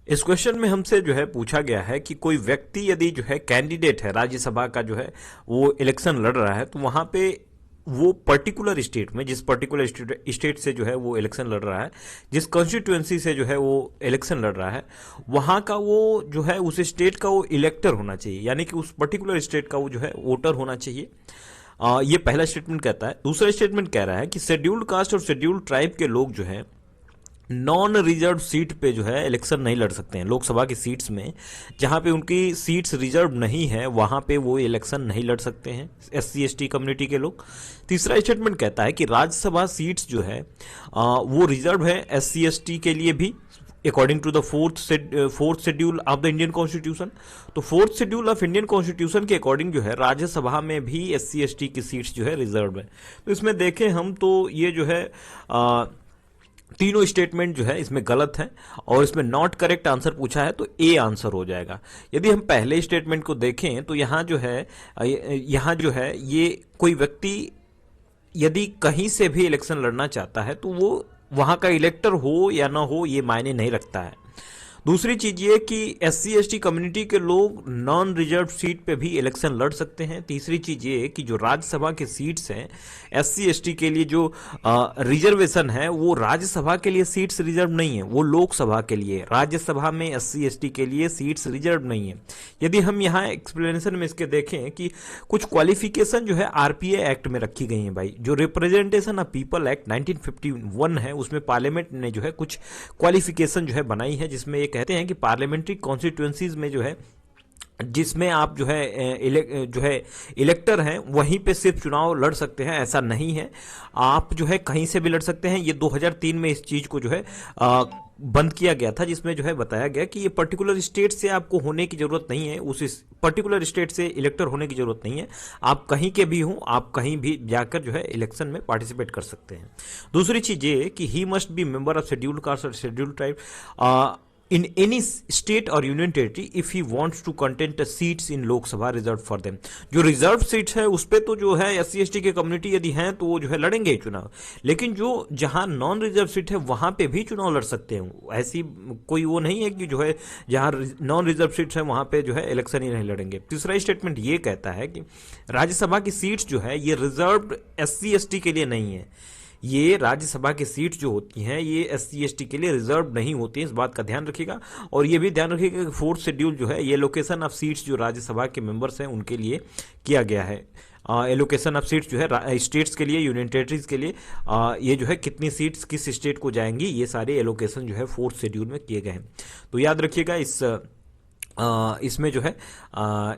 इस क्वेश्चन में हमसे जो है पूछा गया है कि कोई व्यक्ति यदि जो है कैंडिडेट है राज्यसभा का जो है वो इलेक्शन लड़ रहा है, तो वहां पे वो पर्टिकुलर स्टेट में, जिस पर्टिकुलर स्टेट से जो है वो इलेक्शन लड़ रहा है, जिस कॉन्स्टिट्यूएंसी से जो है वो इलेक्शन लड़ रहा है, वहां का वो जो है उस स्टेट का वो इलेक्टर होना चाहिए, यानी कि उस पर्टिकुलर स्टेट का वो जो है वोटर होना चाहिए। ये पहला स्टेटमेंट कहता है। दूसरा स्टेटमेंट कह रहा है कि शेड्यूल्ड कास्ट और शेड्यूल्ड ट्राइब के लोग जो है नॉन रिजर्व सीट पे जो है इलेक्शन नहीं लड़ सकते हैं। लोकसभा की सीट्स में जहां पे उनकी सीट्स रिजर्व नहीं है, वहां पे वो इलेक्शन नहीं लड़ सकते हैं SC ST कम्युनिटी के लोग। तीसरा स्टेटमेंट कहता है कि राज्यसभा सीट्स जो है वो रिजर्व है SC ST के लिए भी, according to the fourth schedule of the Indian constitution. तो fourth schedule of Indian constitution के अकॉर्डिंग जो है राज्यसभा में भी SC ST की सीट्स जो है रिजर्व है। तो इसमें देखें हम तो ये जो है तीनों स्टेटमेंट जो है इसमें गलत है, और इसमें नॉट करेक्ट आंसर पूछा है तो ए आंसर हो जाएगा। यदि हम पहले स्टेटमेंट को देखें तो यहां जो है ये कोई व्यक्ति यदि कहीं से भी इलेक्शन लड़ना चाहता है तो वो वहां का इलेक्टर हो या ना हो ये मायने नहीं रखता है। दूसरी चीज ये कि SC ST कम्युनिटी के लोग नॉन रिजर्व सीट पे भी इलेक्शन लड़ सकते हैं। तीसरी चीज ये कि जो राज्यसभा के सीट्स हैं SC ST के लिए जो रिजर्वेशन है वो राज्यसभा के लिए सीट्स रिजर्व नहीं है, वो लोकसभा के लिए। राज्यसभा में SC ST के लिए सीट्स रिजर्व नहीं है। यदि हम यहाँ एक्सप्लेनेशन में इसके देखें कि कुछ क्वालिफिकेशन जो है RPA एक्ट में रखी गई है भाई, जो रिप्रेजेंटेशन ऑफ पीपल एक्ट 1951 है, उसमें पार्लियामेंट ने जो है कुछ क्वालिफिकेशन जो है बनाई है, जिसमें एक कहते हैं कि पार्लियामेंट्री कॉन्स्टिट्यूएंसीज में जो है जिसमें आप जो है इलेक्टर हैं वहीं पे सिर्फ चुनाव लड़ सकते हैं, ऐसा नहीं है। आप जो है कहीं से भी लड़ सकते हैं। ये 2003 में इस चीज को जो है बंद किया गया था, जिसमें जो है बताया गया कि ये पर्टिकुलर स्टेट से आपको होने की जरूरत नहीं है, उस पर्टिकुलर स्टेट से इलेक्टर होने की जरूरत नहीं है। आप कहीं के भी हों, आप कहीं भी जाकर जो है इलेक्शन में पार्टिसिपेट कर सकते हैं। दूसरी चीज ये कि he must be member of scheduled caste और scheduled tribe in any state or union territory if he wants to contest the seats in Lok Sabha reserved for them। जो रिजर्व सीट्स है उस पे तो जो है SC ST के community यदि हैं तो वो जो है लड़ेंगे ही चुनाव, लेकिन जो जहां नॉन रिजर्व सीट है वहां पे भी चुनाव लड़ सकते हैं। ऐसी कोई वो नहीं है कि जो है जहां नॉन रिजर्व सीट्स है वहां पे जो है इलेक्शन ही नहीं लड़ेंगे। तीसरा स्टेटमेंट ये कहता है कि राज्यसभा की सीट्स जो है ये रिजर्व SC ST के लिए नहीं है। ये राज्यसभा की सीट जो होती हैं ये SC ST के लिए रिजर्व नहीं होती है, इस बात का ध्यान रखिएगा। और ये भी ध्यान रखिएगा कि फोर्थ शेड्यूल जो है ये लोकेशन ऑफ सीट्स जो राज्यसभा के मेंबर्स हैं उनके लिए किया गया है। एलोकेशन ऑफ सीट्स जो है स्टेट्स के लिए, यूनियन टेरिटरीज के लिए, ये जो है कितनी सीट्स किस स्टेट को जाएंगी, ये सारे एलोकेशन जो है फोर्थ शेड्यूल में किए गए हैं। तो याद रखिएगा इसमें जो है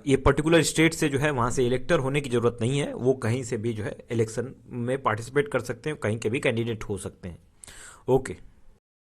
ये पर्टिकुलर स्टेट से जो है वहां से इलेक्टर होने की जरूरत नहीं है, वो कहीं से भी जो है इलेक्शन में पार्टिसिपेट कर सकते हैं, कहीं के भी कैंडिडेट हो सकते हैं। ओके।